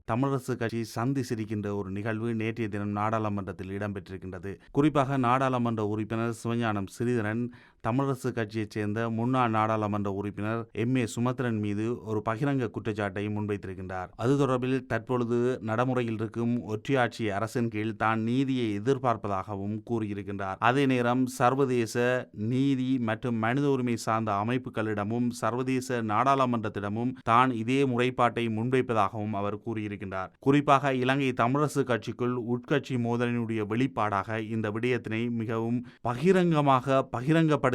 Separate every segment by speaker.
Speaker 1: தமிழரசு கட்சி சந்தி சிரிக்கின்ற ஒரு நிகழ்வு நேற்றைய தினம் நாடாளுமன்றத்தில் இடம்பெற்றிருக்கின்றது. குறிப்பாக நாடாளுமன்ற உறுப்பினர் சிவஞானம் ஸ்ரீதரன் தமிழரசு கட்சியைச் சேர்ந்த முன்னாள் நாடாளுமன்ற உறுப்பினர் எம்.ஏ. சுமந்திரன் மீது ஒரு பகிரங்க குற்றச்சாட்டை முன்வைத்திருக்கின்றார். அது தொடர்பில் தற்பொழுது நடைமுறையில் இருக்கும் ஒற்றையாட்சி அரசின் கீழ் தான் நீதியை எதிர்பார்ப்பதாகவும் கூறியிருக்கின்றார். அதே நேரம் சர்வதேச நீதி மற்றும் மனித உரிமை சார்ந்த அமைப்புகளிடமும் சர்வதேச நாடாளுமன்றத்திடமும் தான் இதே முறைப்பாட்டை முன்வைப்பதாகவும் அவர் கூறியிருக்கின்றார். குறிப்பாக இலங்கை தமிழரசு கட்சிக்குள் உட்கட்சி மோதலினுடைய வெளிப்பாடாக இந்த விடயத்தினை மிகவும் பகிரங்கப்படுத்தியிருக்கின்றார்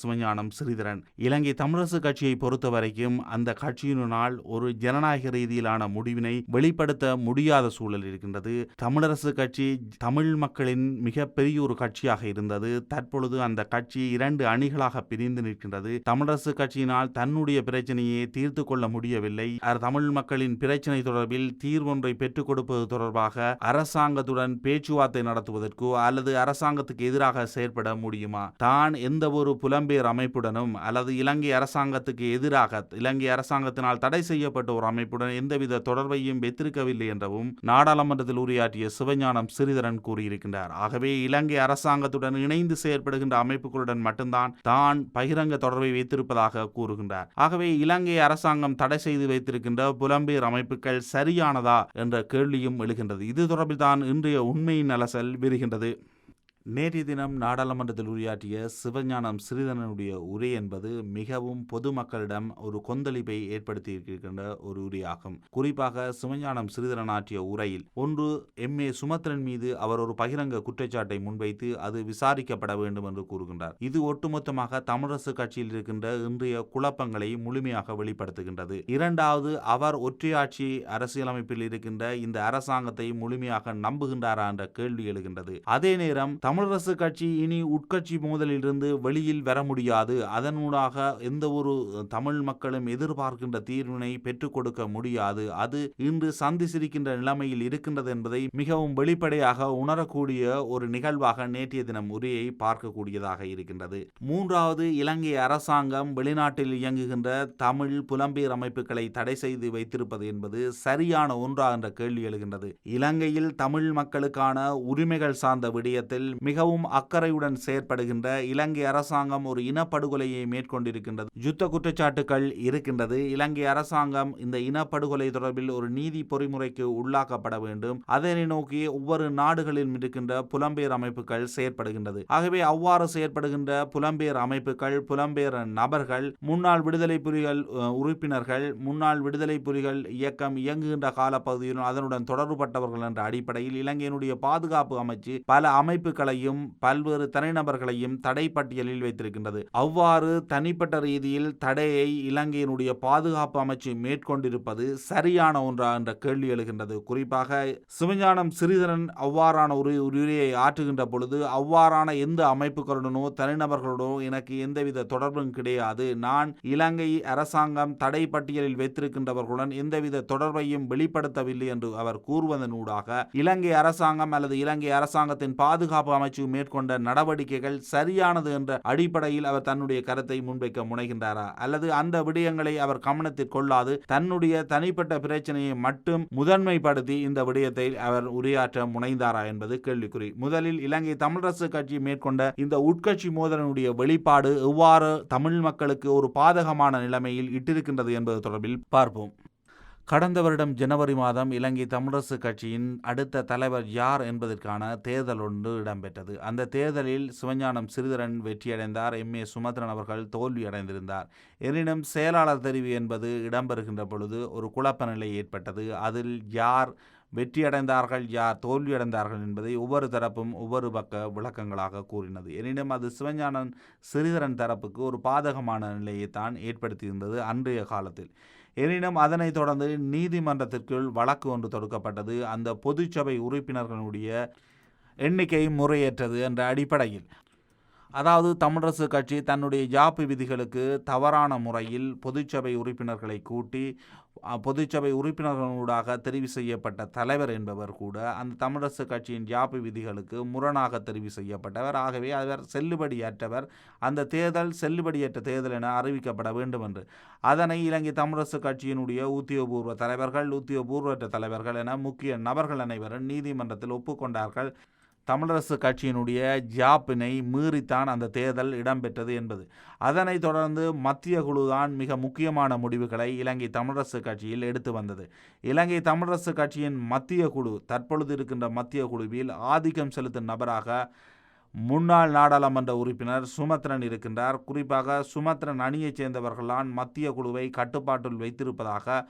Speaker 1: சிவஞானம் ஸ்ரீதரன். இலங்கை தமிழரசு கட்சியை பொறுத்தவரைக்கும் அந்த கட்சியினால் ஒரு ஜனநாயக ரீதியிலான முடிவினை வெளிப்படுத்த முடியாத சூழல் இருக்கின்றது. தமிழரசு கட்சி தமிழ் மக்களின் மிக பெரிய ஒரு கட்சியாக இருந்தது. தற்பொழுது அந்த கட்சி 2 அணிகளாக பிரிந்து நிற்கின்றது. தமிழரசு கட்சியினால் தன்னுடைய பிரச்சனையை தீர்த்து கொள்ள முடியவில்லை. தமிழ் மக்களின் பிரச்சனை தொடர்பில் தீர்வொன்றை பெற்றுக் கொடுப்பது தொடர்பாக அரசாங்கத்துடன் பேச்சுவார்த்தை நடத்துவதற்கோ அல்லது அரசாங்கத்துக்கு எதிராக செயற்பட முடியுமா? தான் எந்த ஒரு புலம்பெயர் அமைப்புடனும் அல்லது இலங்கை அரசாங்கத்துக்கு எதிராக இலங்கை அரசாங்கத்தினால் தடை செய்யப்பட்ட ஒரு அமைப்புடன் எந்தவித தொடர்பையும் வைத்திருக்கவில்லை என்றும் நாடாளுமன்றத்தில் உரையாற்றிய சிவஞானம் ஸ்ரீதரன் கூறியிருக்கின்றார். ஆகவே இலங்கை அரசாங்கத்துடன் இணைந்து செயற்படுகின்ற அமைப்புகளுடன் மட்டும்தான் தான் பகிரங்க தொடர்பை வைத்திருப்பதாக கூறுகின்றார். ஆகவே இலங்கை அரசாங்கம் தடை செய்து வைத்திருக்கின்ற புலம்பெயர் அமைப்புகள் சரியானதா என்ற கேள்வியும் எழுகின்றது. இது தொடர்பில் தான் இன்றைய உண்மையின் அலசல் விரிகின்றது. நேற்றைய தினம் நாடாளுமன்றத்தில் உரையாற்றிய சிவஞானம் ஸ்ரீதரனுடைய உரை என்பது மிகவும் பொதுமக்களிடம் ஒரு கொந்தளிப்பை ஏற்படுத்தியிருக்கின்ற ஒரு உரையாகும். குறிப்பாக சிவஞானம் ஸ்ரீதரன் ஆற்றிய உரையில் ஒன்று எம்.ஏ. சுமந்திரன் மீது அவர் ஒரு பகிரங்க குற்றச்சாட்டை முன்வைத்து அது விசாரிக்கப்பட வேண்டும் என்று கூறுகின்றார். இது ஒட்டுமொத்தமாக தமிழரசு கட்சியில் இருக்கின்ற இன்றைய குழப்பங்களை முழுமையாக வெளிப்படுத்துகின்றது. இரண்டாவது, அவர் ஒற்றையாட்சி அரசியலமைப்பில் இருக்கின்ற இந்த அரசாங்கத்தை முழுமையாக நம்புகின்றாரா என்ற கேள்வி எழுகின்றது. அதே நேரம் தமிழரசு கட்சி இனி உட்கட்சி மோதலிலிருந்து வெளியில் வர முடியாது, அதனூடாக எந்த ஒரு தமிழ் மக்களும் எதிர்பார்க்கின்ற தீர்வினை பெற்றுக் கொடுக்க முடியாது, அது இன்று சந்தி சிரிக்கின்ற நிலைமையில் இருக்கின்றது என்பதை மிகவும் வெளிப்படையாக உணரக்கூடிய ஒரு நிகழ்வாக நேற்றைய தினம் உரையை பார்க்கக்கூடியதாக இருக்கின்றது. மூன்றாவது, இலங்கை அரசாங்கம் வெளிநாட்டில் இயங்குகின்ற தமிழ் புலம்பெயர் அமைப்புகளை தடை செய்து வைத்திருப்பது என்பது சரியான ஒன்றா என்ற கேள்வி எழுகின்றது. இலங்கையில் தமிழ் மக்களுக்கான உரிமைகள் சார்ந்த விடயத்தில் மிகவும் அக்கறையுடன் செயற்படுகின்ற இலங்கை அரசாங்கம் ஒரு இனப்படுகொலையை மேற்கொண்டிருக்கின்றது. யுத்த குற்றச்சாட்டுகள் இருக்கின்றது. இலங்கை அரசாங்கம் இந்த இனப்படுகொலை தொடர்பில் ஒரு நீதி பொறிமுறைக்கு உள்ளாக்கப்பட வேண்டும். அதனை நோக்கி ஒவ்வொரு நாடுகளிலும் இருக்கின்ற புலம்பெயர் அமைப்புகள் செயற்படுகின்றது. ஆகவே அவ்வாறு செயற்படுகின்ற புலம்பெயர் அமைப்புகள், புலம்பெயர் நபர்கள், முன்னாள் விடுதலை புலிகள் உறுப்பினர்கள், முன்னாள் விடுதலை புலிகள் இயக்கம் இயங்குகின்ற காலப்பகுதியில் அதனுடன் தொடர்புபட்டவர்கள் என்ற அடிப்படையில் இலங்கையினுடைய பாதுகாப்பு அமைச்சு பல அமைப்புகளையும் பல்வேறு தனிநபர்களையும் தடை பட்டியலில் வைத்திருக்கின்றது. அவ்வாறு தனிப்பட்ட ரீதியில் தடையை இலங்கையினுடைய பாதுகாப்பு அமைச்சு மேற்கொண்டிருப்பது சரியான ஒன்றா என்ற கேள்வி எழுகின்றது. குறிப்பாக சிவஞானம் ஸ்ரீதரன் அவ்வாறான ஒரு உரையை ஆற்றுகின்ற பொழுது அவ்வாறான எந்த அமைப்புகளுடனோ தனிநபர்களுடனோ எனக்கு எந்தவித தொடர்பும் கிடையாது, நான் இலங்கை அரசாங்கம் தடை பட்டியலில் வைத்திருக்கின்றவர்களுடன் எந்தவித தொடர்பையும் வெளிப்படுத்தவில்லை என்று அவர் கூறுவதனூடாக இலங்கை அரசாங்கம் அல்லது இலங்கை அரசாங்கத்தின் பாதுகாப்பு அமைச்சு மேற்கொண்ட நடவடிக்கைகள் சரியானது என்ற அடிப்படையில் அவர் தன்னுடைய கருத்தை முன்வைக்க முனைகின்றாரா, அல்லது அந்த விடயங்களை அவர் கவனத்தில் கொள்ளாது தன்னுடைய தனிப்பட்ட பிரச்சனையை மட்டும் முதன்மைப்படுத்தி இந்த விடயத்தை அவர் உரையாற்ற முனைந்தாரா என்பது கேள்விக்குறி. முதலில் இலங்கை தமிழரசு கட்சி மேற்கொண்ட இந்த உட்கட்சி மோதலினுடைய வெளிப்பாடு எவ்வாறு தமிழ் மக்களுக்கு ஒரு பாதகமான நிலைமையில் இட்டிருக்கின்றது என்பது தொடர்பில் பார்ப்போம். கடந்த வருடம் ஜனவரி மாதம் இலங்கை தமிழரசு கட்சியின் அடுத்த தலைவர் யார் என்பதற்கான தேர்தல் ஒன்று இடம்பெற்றது. அந்த தேர்தலில் சிவஞானம் ஸ்ரீதரன் வெற்றியடைந்தார். எம்.ஏ. சுமந்திரன் அவர்கள் தோல்வியடைந்திருந்தார். எனினும் செயலாளர் தெரிவு என்பது இடம்பெறுகின்ற பொழுது ஒரு குழப்ப நிலை ஏற்பட்டது. அதில் யார் வெற்றியடைந்தார்கள், யார் தோல்வியடைந்தார்கள் என்பதை ஒவ்வொரு தரப்பும் ஒவ்வொரு பக்க விளக்கங்களாக கூறினது. எனினும் அது சிவஞானம் ஸ்ரீதரன் தரப்புக்கு ஒரு பாதகமான நிலையை தான் ஏற்படுத்தியிருந்தது அன்றைய காலத்தில். எனினும் அதனைத் தொடர்ந்து நீதிமன்றத்திற்குள் வழக்கு ஒன்று தொடுக்கப்பட்டது. அந்த பொதுச்சபை உறுப்பினர்களுடைய எண்ணிக்கை முறையற்றது என்ற அடிப்படையில் அதாவது தமிழரசு கட்சி தன்னுடைய ஜாப்பு விதிகளுக்கு தவறான முறையில் பொதுச்சபை உறுப்பினர்களை கூட்டி பொதுச்சபை உறுப்பினர்களூடாக தெரிவு செய்யப்பட்ட தலைவர் என்பவர் கூட அந்த தமிழரசு கட்சியின் ஜாப்பு விதிகளுக்கு முரணாக தெரிவு செய்யப்பட்டவர். ஆகவே அவர் செல்லுபடியற்றவர், அந்த தேர்தல் செல்லுபடியற்ற தேர்தல் என அறிவிக்கப்பட வேண்டும் என்று அதனை இலங்கை தமிழரசு கட்சியினுடைய உத்தியோகபூர்வ தலைவர்கள், உத்தியோகபூர்வற்ற தலைவர்கள் என முக்கிய நபர்கள் அனைவரும் நீதிமன்றத்தில் ஒப்புக்கொண்டார்கள். தமிழரசு கட்சியினுடைய ஜாப்பினை மீறித்தான் அந்த தேர்தல் இடம்பெற்றது என்பது. அதனைத் தொடர்ந்து மத்திய குழுதான் மிக முக்கியமான முடிவுகளை இலங்கை தமிழரசு கட்சியில் எடுத்து வந்தது. இலங்கை தமிழரசு கட்சியின் மத்திய குழு, தற்பொழுது இருக்கின்ற மத்திய குழுவில் ஆதிக்கம் செலுத்தும் நபராக முன்னாள் நாடாளுமன்ற உறுப்பினர் சுமத்ரன் இருக்கின்றார். குறிப்பாக சுமத்ரன் அணியைச் சேர்ந்தவர்களான் மத்திய குழுவை கட்டுப்பாட்டில் வைத்திருப்பதாக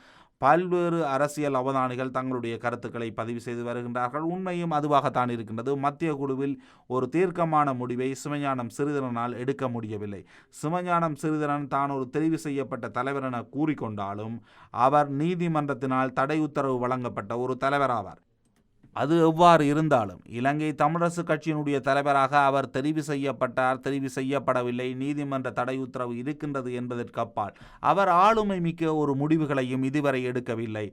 Speaker 1: பல்வேறு அரசியல் அவதானிகள் தங்களுடைய கருத்துக்களை பதிவு செய்து வருகின்றார்கள். உண்மையும் அதுவாகத்தான் இருக்கின்றது. மத்திய குழுவில் ஒரு தீர்க்கமான முடிவை சிவஞானம் சிறிதரனால் எடுக்க முடியவில்லை. சிவஞானம் சிறிதரன் தான் ஒரு தெரிவு செய்யப்பட்ட தலைவர் என கூறிக்கொண்டாலும் அவர் நீதிமன்றத்தினால் தடை உத்தரவு வழங்கப்பட்ட ஒரு தலைவராவார். அது எவ்வாறு இருந்தாலும் இலங்கை தமிழரசு கட்சியினுடைய தலைவராக அவர் தெரிவு செய்யப்பட்டார், தெரிவு செய்யப்படவில்லை, நீதிமன்ற தடை உத்தரவு இருக்கின்றது என்பதற்கு அப்பால் அவர் ஆளுமை மிக்க ஒரு முடிவுகளையும் இதுவரை எடுக்கவில்லை.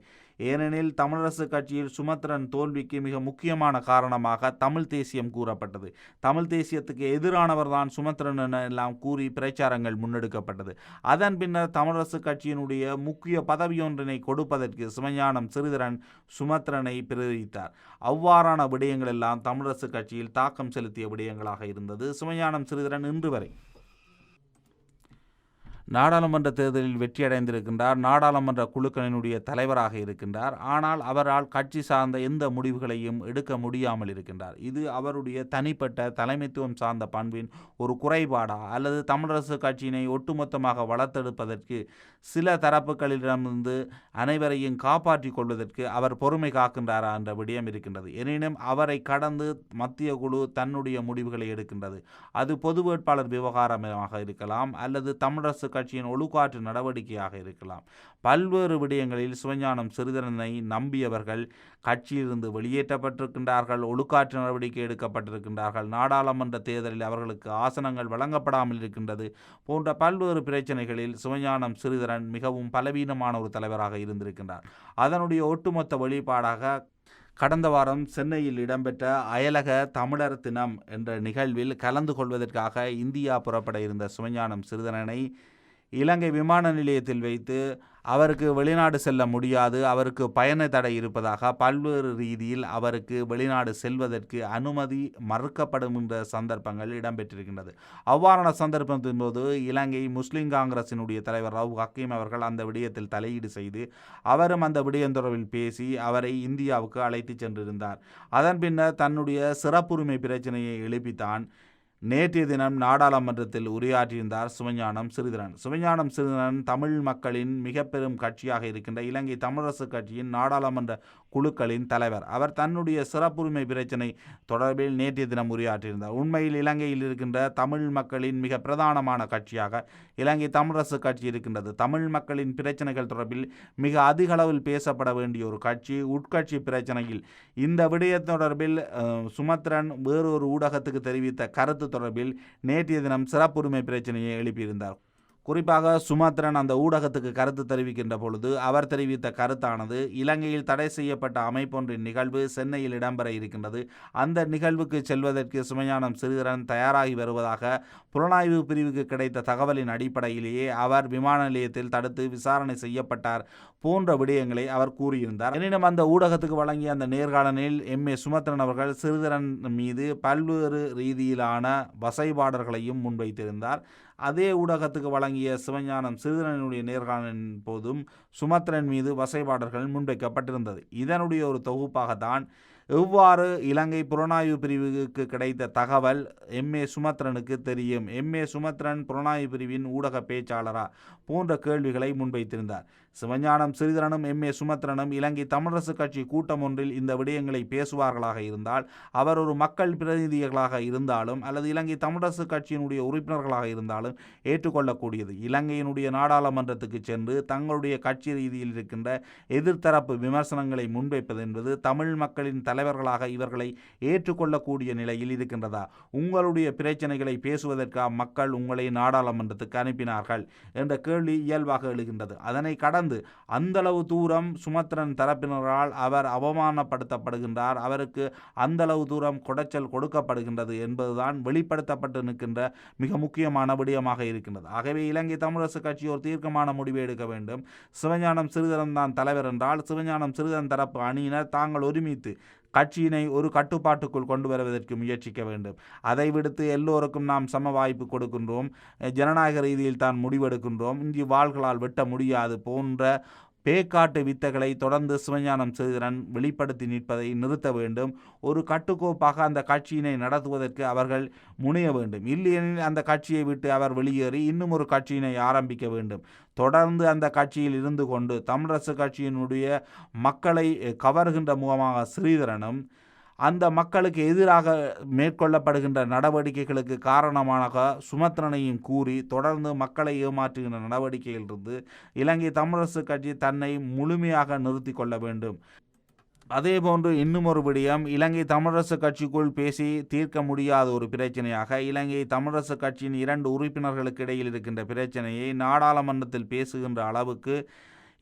Speaker 1: ஏனெனில் தமிழரசு கட்சியில் சுமத்ரன் தோல்விக்கு மிக முக்கியமான காரணமாக தமிழ் தேசியம் கூறப்பட்டது. தமிழ் தேசியத்துக்கு எதிரானவர் தான் சுமத்ரன் என எல்லாம் கூறி பிரச்சாரங்கள் முன்னெடுக்கப்பட்டது. அதன் பின்னர் தமிழரசு கட்சியினுடைய முக்கிய பதவியொன்றினை கொடுப்பதற்கு சிவஞானம் சிறிதரன் சுமத்ரனை பிரேரித்தார். அவ்வாறான விடயங்கள் எல்லாம் தமிழரசு கட்சியில் தாக்கம் செலுத்திய விடயங்களாக இருந்தது. சிவஞானம் சிறிதரன் இன்று வரை நாடாளுமன்ற தேர்தலில் வெற்றியடைந்திருக்கின்றார், நாடாளுமன்ற குழுக்களினுடைய தலைவராக இருக்கின்றார். ஆனால் அவரால் கட்சி சார்ந்த எந்த முடிவுகளையும் எடுக்க முடியாமல் இருக்கின்றார். இது அவருடைய தனிப்பட்ட தலைமைத்துவம் சார்ந்த பண்பின் ஒரு குறைபாடா அல்லது தமிழரசு கட்சியினை ஒட்டுமொத்தமாக வளர்த்தெடுப்பதற்கு சில தரப்புகளிடமிருந்து அனைவரையும் காப்பாற்றிக் கொள்வதற்கு அவர் பொறுமை காக்கின்றாரா என்ற விடயம் இருக்கின்றது. எனினும் அவரை கடந்து மத்திய குழு தன்னுடைய முடிவுகளை எடுக்கின்றது. அது பொது வேட்பாளர் விவகாரமாக இருக்கலாம் அல்லது தமிழரசு கட்சியின் ஒழுக்காற்று நடவடிக்கையாக இருக்கலாம். பல்வேறு விடயங்களில் சிவஞானம் சிறிதரனை நம்பியவர்கள் கட்சியிலிருந்து வெளியேற்றப்பட்டிருக்கின்றார்கள், ஒழுக்காற்று நடவடிக்கை எடுக்கப்பட்டிருக்கின்றார்கள், நாடாளுமன்ற தேர்தலில் அவர்களுக்கு ஆசனங்கள் வழங்கப்படாமல் இருக்கின்றது போன்ற பல்வேறு பிரச்சனைகளில் சிவஞானம் சிறிதரன் மிகவும் பலவீனமான ஒரு தலைவராக இருந்திருக்கின்றார். அதனுடைய ஒட்டுமொத்த வெளிப்பாடாக கடந்த வாரம் சென்னையில் இடம்பெற்ற அயலக தமிழர் தினம் என்ற நிகழ்வில் கலந்து கொள்வதற்காக இந்தியா புறப்பட இருந்த சிவஞானம் சிறிதரனை இலங்கை விமான நிலையத்தில் வைத்து அவருக்கு வெளிநாடு செல்ல முடியாது, அவருக்கு பயண தடை இருப்பதாக பல்வேறு ரீதியில் அவருக்கு வெளிநாடு செல்வதற்கு அனுமதி மறுக்கப்படும் என்ற சந்தர்ப்பங்கள் இடம்பெற்றிருக்கின்றது. அவ்வாறான சந்தர்ப்பத்தின் போது இலங்கை முஸ்லிம் காங்கிரசினுடைய தலைவர் ரவுப் ஹக்கீம் அவர்கள் அந்த விடயத்தில் தலையீடு செய்து அவரும் அந்த விடயம் தொடர்பில் பேசி அவரை இந்தியாவுக்கு அழைத்து சென்றிருந்தார். அதன் பின்னர் தன்னுடைய சிறப்புரிமை பிரச்சனையை எழுப்பித்தான் நேற்றைய தினம் நாடாளுமன்றத்தில் உரையாற்றியிருந்தார் சிவஞானம் சிறிதரன். சிவஞானம் சிறிதரன் தமிழ் மக்களின் மிக பெரும் கட்சியாக இருக்கின்ற இலங்கை தமிழரசு கட்சியின் நாடாளுமன்ற குழுக்களின் தலைவர். அவர் தன்னுடைய சிறப்புரிமை பிரச்சனை தொடர்பில் நேற்றைய தினம் உரையாற்றியிருந்தார். உண்மையில் இலங்கையில் இருக்கின்ற தமிழ் மக்களின் மிக பிரதானமான கட்சியாக இலங்கை தமிழரசு கட்சி இருக்கின்றது. தமிழ் மக்களின் பிரச்சனைகள் தொடர்பில் மிக அதிக அளவில் பேசப்பட வேண்டிய ஒரு கட்சி. உட்கட்சி பிரச்சனையில் இந்த விடயம் தொடர்பில் சுமத்ரன் வேறொரு ஊடகத்துக்கு தெரிவித்த கருத்து தொடர்பில் நேற்றைய தினம் சிறப்புரிமை பிரச்சனையை எழுப்பியிருந்தார். குறிப்பாக சுமத்ரன் அந்த ஊடகத்துக்கு கருத்து தெரிவிக்கின்ற பொழுது அவர் தெரிவித்த கருத்தானது இலங்கையில் தடை செய்யப்பட்ட அமைப்பொன்றின் நிகழ்வு சென்னையில் இடம்பெற இருக்கின்றது, அந்த நிகழ்வுக்கு செல்வதற்கு சிவஞானம் சிறிதரன் தயாராகி வருவதாக புலனாய்வு பிரிவுக்கு கிடைத்த தகவலின் அடிப்படையிலேயே அவர் விமான நிலையத்தில் தடுத்து விசாரணை செய்யப்பட்டார் போன்ற விடயங்களை அவர் கூறியிருந்தார். எனினும் அந்த ஊடகத்துக்கு வழங்கிய அந்த நேர்காணலில் MA சுமத்ரன் அவர்கள் சிறிதரன் மீது பல்வேறு ரீதியிலான வசைபாடல்களையும் முன்வைத்திருந்தார். அதே ஊடகத்துக்கு வழங்கிய சிவஞானம் சிறிதரனுடைய நேர்காணலின் போதும் சுமத்ரன் மீது வசைபாடல்கள் முன்வைக்கப்பட்டிருந்தது. இதனுடைய ஒரு தொகுப்பாகத்தான் எவ்வாறு இலங்கை புலனாய்வு பிரிவுக்கு கிடைத்த தகவல் MA சுமத்ரனுக்கு தெரியும், MA சுமத்ரன் புலனாய்வு பிரிவின் ஊடக பேச்சாளரா போன்ற கேள்விகளை முன்வைத்திருந்தார். சிவஞானம் சிறிதரனும் MA சுமத்ரனும் இலங்கை தமிழரசு கட்சி கூட்டம் ஒன்றில் இந்த விடயங்களை பேசுவார்களாக இருந்தால், அவர் ஒரு மக்கள் பிரதிநிதிகளாக இருந்தாலும் அல்லது இலங்கை தமிழரசு கட்சியினுடைய உறுப்பினர்களாக இருந்தாலும் ஏற்றுக்கொள்ளக்கூடியது. இலங்கையினுடைய நாடாளுமன்றத்துக்கு சென்று தங்களுடைய கட்சி ரீதியில் இருக்கின்ற எதிர்த்தரப்பு விமர்சனங்களை முன்வைப்பது என்பது தமிழ் மக்களின் தலைவர்களாக இவர்களை ஏற்றுக்கொள்ளக்கூடிய நிலையில் இருக்கின்றதா? உங்களுடைய பிரச்சனைகளை பேசுவதற்காக மக்கள் உங்களை நாடாளுமன்றத்துக்கு அனுப்பினார்கள் என்ற கேள்வி இயல்பாக எழுகின்றது. அதனை கடந்து அந்தளவு தூரம் சுமத்ரன் தரப்பினரால் அவர் அவமானப்படுத்தப்படுகின்றார், அவருக்கு அந்தளவு தூரம் குடைச்சல் கொடுக்கப்படுகின்றது என்பதுதான் வெளிப்படுத்தப்பட்டு நிற்கின்ற மிக முக்கியமான விடயமாக இருக்கின்றது. ஆகவே இலங்கை தமிழரசு கட்சி ஒரு தீர்க்கமான முடிவை எடுக்க வேண்டும். சிவஞானம் சிறிதரன் தான் தலைவர் என்றால் சிவஞானம் சிறிதரன் தரப்பு அணியினர் தாங்கள் ஒருமித்து கட்சியினை ஒரு கட்டுப்பாட்டுக்குள் கொண்டு வருவதற்கு முயற்சிக்க வேண்டும். அதை விடுத்து எல்லோருக்கும் நாம் சம வாய்ப்பு கொடுக்கின்றோம், ஜனநாயக ரீதியில் தான் முடிவெடுக்கின்றோம், இன்றி வாள்களால் வெட்ட முடியாது போன்ற பேக்காட்டு வித்தைகளை தொடர்ந்து சிவஞானம் சிறிதரன் வெளிப்படுத்தி நிற்பதை நிறுத்த வேண்டும். ஒரு கட்டுக்கோப்பாக அந்த கட்சியினை நடத்துவதற்கு அவர்கள் முனைய வேண்டும். இல்லையெனில் அந்த கட்சியை விட்டு அவர் வெளியேறி இன்னும் ஒரு கட்சியினை ஆரம்பிக்க வேண்டும். தொடர்ந்து அந்த கட்சியில் இருந்து கொண்டு தமிழரசு கட்சியினுடைய மக்களை கவர்கின்ற முகமாக ஸ்ரீதரனும் அந்த மக்களுக்கு எதிராக மேற்கொள்ளப்படுகின்ற நடவடிக்கைகளுக்கு காரணமாக சுமத்ரனையும் கூறி தொடர்ந்து மக்களை ஏமாற்றுகின்ற நடவடிக்கையிலிருந்து இலங்கை தமிழரசு கட்சி தன்னை முழுமையாக நிறுத்தி கொள்ள வேண்டும். அதேபோன்று இன்னும் ஒரு விடயம், இலங்கை தமிழரசு கட்சிக்குள் பேசி தீர்க்க முடியாத ஒரு பிரச்சனையாக இலங்கை தமிழரசு கட்சியின் 2 உறுப்பினர்களுக்கு இடையில் இருக்கின்ற பிரச்சனையை நாடாளுமன்றத்தில் பேசுகின்ற அளவுக்கு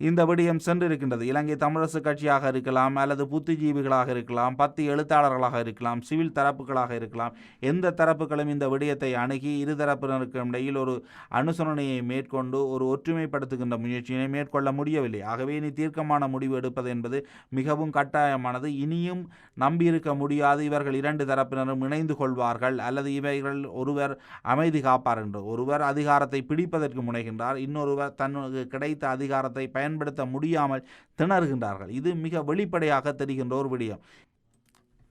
Speaker 1: இந்த விடயம் சென்றிருக்கின்றது. இலங்கை தமிழரசு கட்சியாக இருக்கலாம், அல்லது புத்திஜீவிகளாக இருக்கலாம், 10 எழுத்தாளர்களாக இருக்கலாம், சிவில் தரப்புகளாக இருக்கலாம், எந்த தரப்புகளும் இந்த விடயத்தை அணுகி இருதரப்பினருக்கும் இடையில் ஒரு அனுசரணையை மேற்கொண்டு ஒரு ஒற்றுமைப்படுத்துகின்ற முயற்சியினை மேற்கொள்ள முடியவில்லை. ஆகவே இனி தீர்க்கமான முடிவு எடுப்பது என்பது மிகவும் கட்டாயமானது. இனியும் நம்பியிருக்க முடியாது இவர்கள் 2 தரப்பினரும் இணைந்து கொள்வார்கள், அல்லது இவைகள் ஒருவர் அமைதி காப்பார் என்று. ஒருவர் அதிகாரத்தை பிடிப்பதற்கு முனைகின்றார், இன்னொருவர் தனக்கு கிடைத்த அதிகாரத்தை பயன்படுத்த முடியாமல் திணறுகின்றார்கள். இது மிக வெளிப்படையாக தெரிகின்ற ஒரு விடயம்.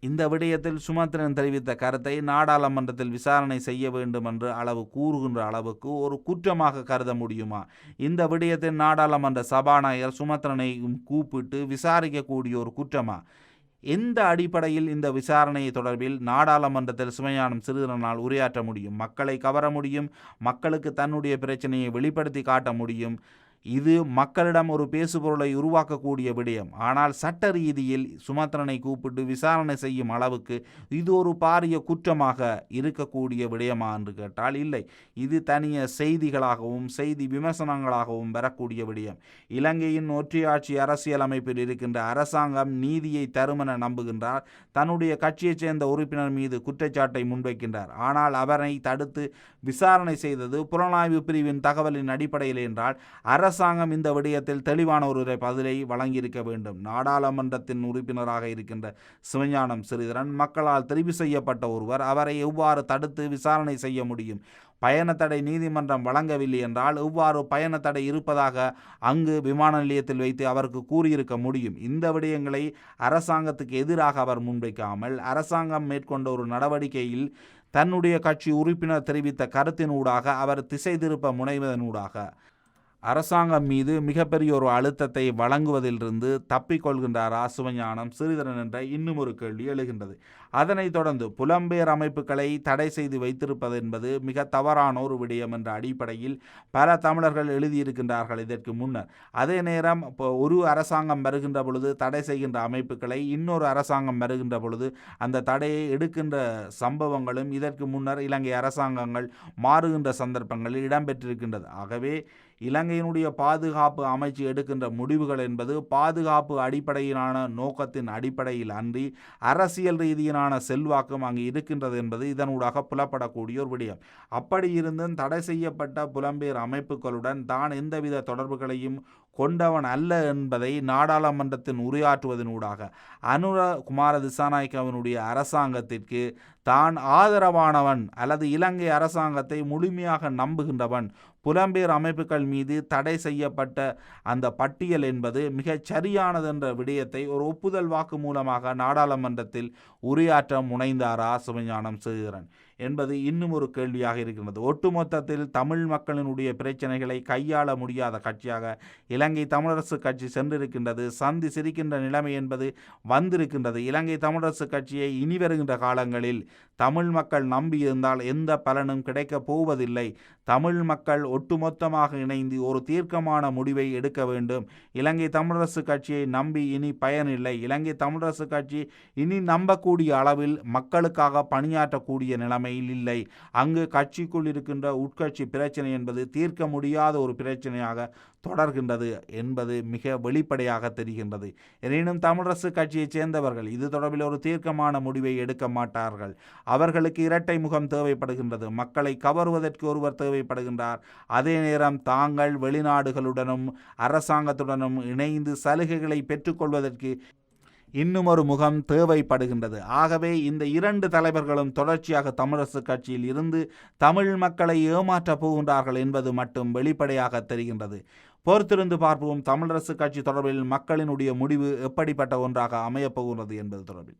Speaker 1: இந்த விடயத்தில் சுமத்ரன் தெரிவித்த கருத்தை நாடாளுமன்றத்தில் விசாரணை செய்ய வேண்டும் என்று கூறுகின்ற அளவுக்கு ஒரு குற்றமாக கருத முடியுமா? இந்த விடயத்தில் நாடாளுமன்ற சபாநாயகர் சுமத்ரனை கூப்பிட்டு விசாரிக்கக்கூடிய ஒரு குற்றமா? எந்த அடிப்படையில் இந்த விசாரணை தொடர்பில் நாடாளுமன்றத்தில் சிவஞானம் சிறிதரனால் உரையாற்ற முடியும்? மக்களை கவர முடியும், மக்களுக்கு தன்னுடைய பிரச்சனையை வெளிப்படுத்தி காட்ட முடியும். இது மக்களிடம் ஒரு பேசுபொருளை உருவாக்கக்கூடிய விடயம். ஆனால் சட்ட ரீதியில் சுமத்ரனை கூப்பிட்டு விசாரணை செய்யும் அளவுக்கு இது ஒரு பாரிய குற்றமாக இருக்கக்கூடிய விடயமா என்று கேட்டால் இல்லை. இது தனிய செய்திகளாகவும் செய்தி விமர்சனங்களாகவும் வரக்கூடிய விடயம். இலங்கையின் ஒற்றையாட்சி அரசியலமைப்பில் இருக்கின்ற அரசாங்கம் நீதியை தருமென நம்புகின்றார். தன்னுடைய கட்சியைச் சேர்ந்த உறுப்பினர் மீது குற்றச்சாட்டை முன்வைக்கின்றார். ஆனால் அவரை தடுத்து விசாரணை செய்தது புலனாய்வு பிரிவின் தகவலின் அடிப்படையில் என்றால் அரசாங்கம் இந்த விடயத்தில் தெளிவான ஒரு பதிலை வழங்கியிருக்க வேண்டும். நாடாளுமன்றத்தின் உறுப்பினராக இருக்கின்ற சிவஞானம் சிறிதரன் மக்களால் தெரிவு செய்யப்பட்ட ஒருவர், அவரை எவ்வாறு தடுத்து விசாரணை செய்ய முடியும்? பயணத்தடை நீதிமன்றம் வழங்கவில்லை என்றால் எவ்வாறு பயணத்தடை இருப்பதாக அங்கு விமான நிலையத்தில் வைத்து அவருக்கு கூறியிருக்க முடியும்? இந்த விடயங்களை அரசாங்கத்துக்கு எதிராக அவர் முன்வைக்காமல் அரசாங்கம் மேற்கொண்ட ஒரு நடவடிக்கையில் தன்னுடைய கட்சி உறுப்பினர் தெரிவித்த கருத்தினூடாக அவர் திசை திருப்ப முனைவதனூடாக அரசாங்கம் மீது மிகப்பெரிய ஒரு அழுத்தத்தை வழங்குவதிலிருந்து தப்பிக்கொள்கின்றாரா சிவஞானம் சிறிதரன் என்ற இன்னும் ஒரு கேள்வி எழுகின்றது. அதனைத் தொடர்ந்து புலம்பெயர் அமைப்புகளை தடை செய்து வைத்திருப்பது என்பது மிக தவறான ஒரு விடயம் என்ற அடிப்படையில் பல தமிழர்கள் எழுதியிருக்கின்றார்கள் இதற்கு முன்னர். அதே நேரம் ஒரு அரசாங்கம் வருகின்ற பொழுது தடை செய்கின்ற அமைப்புகளை இன்னொரு அரசாங்கம் வருகின்ற பொழுது அந்த தடையை எடுக்கின்ற சம்பவங்களும் இதற்கு முன்னர் இலங்கை அரசாங்கங்கள் மாறுகின்ற சந்தர்ப்பங்களில் இடம்பெற்றிருக்கின்றது. ஆகவே இலங்கையினுடைய பாதுகாப்பு அமைச்சு எடுக்கின்ற முடிவுகள் என்பது பாதுகாப்பு அடிப்படையிலான நோக்கத்தின் அடிப்படையில் அன்றி அரசியல் ரீதியிலான செல்வாக்கும் அங்கு இருக்கின்றது என்பது இதனூடாக புலப்படக்கூடிய ஒரு விடயம். அப்படி இருந்தும் தடை செய்யப்பட்ட புலம்பெயர் அமைப்புகளுடன் தான் எந்தவித தொடர்புகளையும் கொண்டவன் அல்ல என்பதை நாடாளுமன்றத்தின் உரையாற்றுவதனூடாக அனுர குமார திசாநாயக்கவனுடைய அரசாங்கத்திற்கு தான் ஆதரவானவன் அல்லது இலங்கை அரசாங்கத்தை முழுமையாக நம்புகின்றவன், புலம்பெயர் அமைப்புகள் மீது தடை செய்யப்பட்ட அந்த பட்டியல் என்பது மிகச் சரியானது என்ற விடயத்தை ஒரு ஒப்புதல் வாக்கு மூலமாக நாடாளுமன்றத்தில் உரையாற்ற முனைந்தாரா சிவஞானம் சிறிதரன் என்பது இன்னும் ஒரு கேள்வியாக இருக்கின்றது. ஒட்டுமொத்தத்தில் தமிழ் மக்களினுடைய பிரச்சனைகளை கையாள முடியாத கட்சியாக இலங்கை தமிழரசு கட்சி சென்றிருக்கின்றது. சந்தி சிரிக்கின்ற நிலைமை என்பது வந்திருக்கின்றது. இலங்கை தமிழரசு கட்சியை இனி வருகின்ற காலங்களில் தமிழ் மக்கள் நம்பியிருந்தால் எந்த பலனும் கிடைக்கப் போவதில்லை. தமிழ் மக்கள் ஒட்டுமொத்தமாக இணைந்து ஒரு தீர்க்கமான முடிவை எடுக்க வேண்டும். இலங்கை தமிழரசு கட்சியை நம்பி இனி பயனில்லை. இலங்கை தமிழரசு கட்சி இனி நம்பக்கூடிய அளவில் மக்களுக்காக பணியாற்றக்கூடிய நிலைமையில் இல்லை. அங்கு கட்சிக்குள் இருக்கின்ற உட்கட்சி பிரச்சனை என்பது தீர்க்க முடியாத ஒரு பிரச்சனையாக தொடர்கின்றது என்பது மிக வெளிப்படையாக தெரிகின்றது. எனினும் தமிழரசு கட்சியைச் சேர்ந்தவர்கள் இது தொடர்பில் ஒரு தீர்க்கமான முடிவை எடுக்க மாட்டார்கள். அவர்களுக்கு இரட்டை முகம் தேவைப்படுகின்றது. மக்களை கவருவதற்கு ஒருவர் தேவைப்படுகின்றார். அதே நேரம் தாங்கள் வெளிநாடுகளுடனும் அரசாங்கத்துடனும் இணைந்து சலுகைகளை பெற்றுக்கொள்வதற்கு இன்னும் ஒரு முகம் தேவைப்படுகின்றது. ஆகவே இந்த இரண்டு தலைவர்களும் தொடர்ச்சியாக தமிழரசு கட்சியில் இருந்து தமிழ் மக்களை ஏமாற்றப் போகின்றார்கள் என்பது மட்டும் வெளிப்படையாக தெரிகின்றது. பொறுத்திருந்து பார்ப்போம் தமிழரசு கட்சி தொடர்பில் மக்களினுடைய முடிவு எப்படிப்பட்ட ஒன்றாக அமையப் போகின்றது என்பது தொடர்பில்.